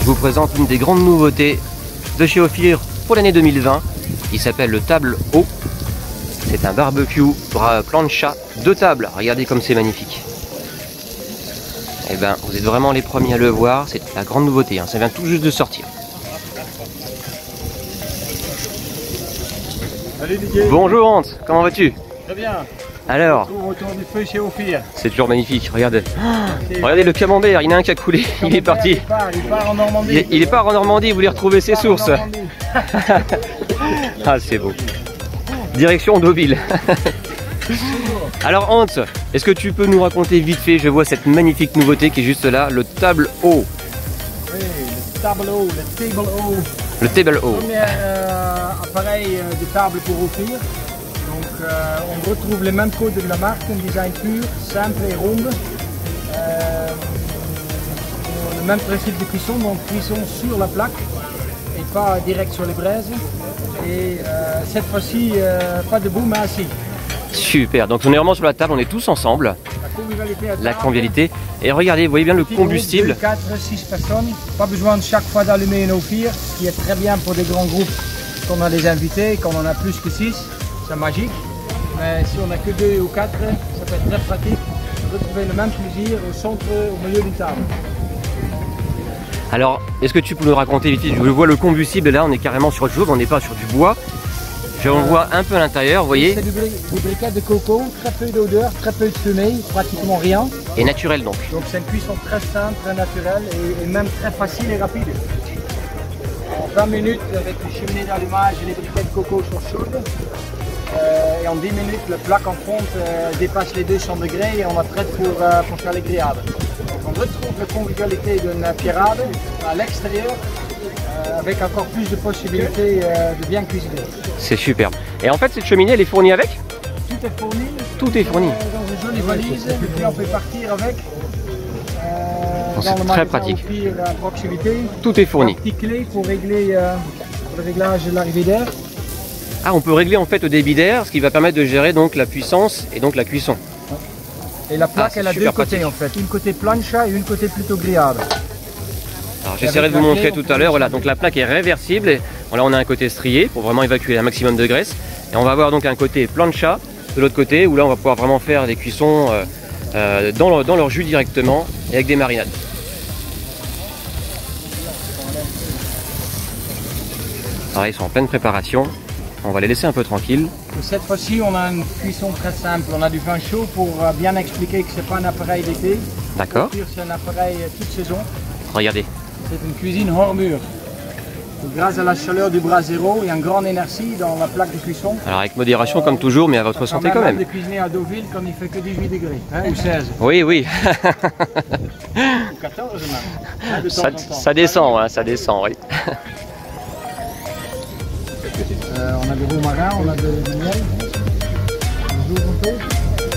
je vous présente une des grandes nouveautés de chez Ophir pour l'année 2020 qui s'appelle le table haut. C'est un barbecue plancha, 2 tables. Regardez comme c'est magnifique. Et ben, vous êtes vraiment les premiers à le voir. C'est la grande nouveauté, hein. Ça vient tout juste de sortir. Salut Didier. Bonjour Hans, comment vas-tu? Très bien. Alors, On autour du feu chez Ophir. c'est toujours magnifique, regardez. Regardez le camembert, il y en a un qui a coulé, il est parti. Il part en Normandie. Il est part en Normandie, il voulait retrouver ses sources. Ah, c'est beau. Direction Deauville. Alors Hans, est-ce que tu peux nous raconter vite fait, je vois cette magnifique nouveauté qui est juste là, le table haut. Oui, le table haut, le table haut. Le table haut. Premier appareil de table pour Ophir. Donc on retrouve les mêmes codes de la marque, un design pur, simple et ronde. Le même principe de cuisson, donc cuisson sur la plaque et pas direct sur les braises. Et cette fois-ci, pas debout mais assis. Super, donc on est vraiment sur la table, on est tous ensemble. La convivialité. Et regardez, vous voyez bien le combustible. 2, 4, 6 personnes. Pas besoin de chaque fois d'allumer une Ophir, ce qui est très bien pour des grands groupes quand on a des invités, quand on a plus que 6, c'est magique. Mais si on n'a que 2 ou 4, ça peut être très pratique de retrouver le même plaisir au centre, au milieu d'une table. Alors, est-ce que tu peux nous raconter vite? Je vois le combustible, là on est carrément sur autre chose, on n'est pas sur du bois. On voit un peu à l'intérieur, vous voyez. C'est du briquet de coco, très peu d'odeur, très peu de fumée, pratiquement rien. Et naturel donc. Donc c'est une cuisson très simple, très naturelle et même très facile et rapide. En 20 minutes avec les cheminées d'allumage et les briquets de coco sont chaudes. Et en 10 minutes, le plaque en fonte dépasse les 200 degrés et on a prêt pour faire les grillades. Donc on retrouve la convivialité d'une pierrade à l'extérieur avec encore plus de possibilités de bien cuisiner. C'est superbe. Et en fait, cette cheminée, elle est fournie avec? Tout est fourni. Tout est fourni. Dans une jolie valise, et puis on peut partir avec. C'est très pratique. À proximité. Tout est fourni. Un petit clé pour régler le réglage de l'arrivée d'air. Ah, on peut régler en fait le débit d'air, ce qui va permettre de gérer donc la puissance et donc la cuisson. Et la plaque, elle a 2 côtés pratique. en fait, une côté plancha et une côté plutôt grillade. Alors j'essaierai de vous montrer tout à l'heure. Voilà, donc la plaque est réversible. Et là, on a un côté strié pour vraiment évacuer un maximum de graisse. Et on va avoir donc un côté plancha de l'autre côté où là, on va pouvoir vraiment faire des cuissons dans leur jus directement et avec des marinades. Alors, ils sont en pleine préparation. On va les laisser un peu tranquilles. Cette fois-ci, on a une cuisson très simple. On a du vin chaud pour bien expliquer que ce n'est pas un appareil d'été. D'accord. C'est un appareil toute saison. Regardez. C'est une cuisine hors mur. Grâce à la chaleur du brasero, il y a une grande énergie dans la plaque de cuisson. Alors avec modération comme toujours, mais à votre santé quand même. De cuisiner à Deauville quand il fait que 18 degrés, hein, ou 16. Oui, oui. Ou 14 même. Ça descend, hein, ça descend, oui. On a du romarin, on a du miel.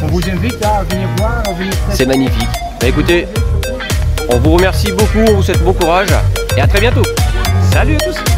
On vous invite à venir voir. C'est magnifique. Bah, écoutez, on vous remercie beaucoup, on vous souhaite bon courage et à très bientôt. Salut à tous.